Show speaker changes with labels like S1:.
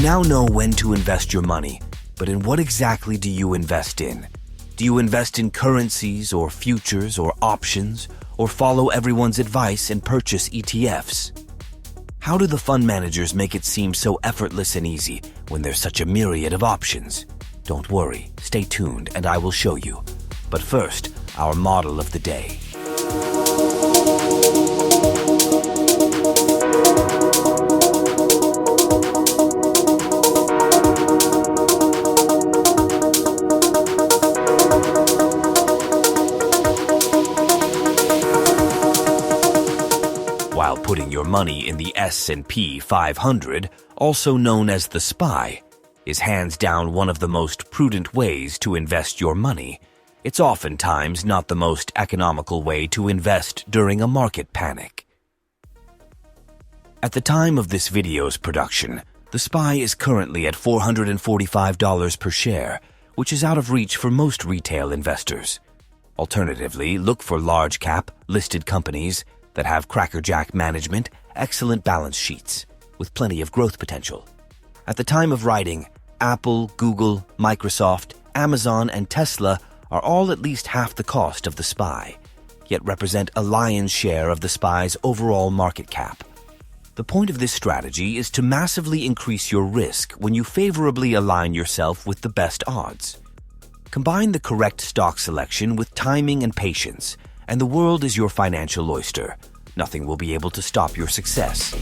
S1: now know when to invest your money, but in what exactly do you invest in? Do you invest in currencies or futures or options, or follow everyone's advice and purchase ETFs? How do the fund managers make it seem so effortless and easy when there's such a myriad of options? Don't worry, stay tuned and I will show you. But first, our model of the day. While putting your money in the S&P 500, also known as the SPY, is hands down one of the most prudent ways to invest your money, it's oftentimes not the most economical way to invest during a market panic. At the time of this video's production, the SPY is currently at $445 per share, which is out of reach for most retail investors. Alternatively, look for large-cap, listed companies that have crackerjack management, excellent balance sheets, with plenty of growth potential. At the time of writing, Apple, Google, Microsoft, Amazon, and Tesla are all at least half the cost of the SPY, yet represent a lion's share of the SPY's overall market cap. The point of this strategy is to massively increase your risk when you favorably align yourself with the best odds. Combine the correct stock selection with timing and patience, and the world is your financial oyster. Nothing will be able to stop your success.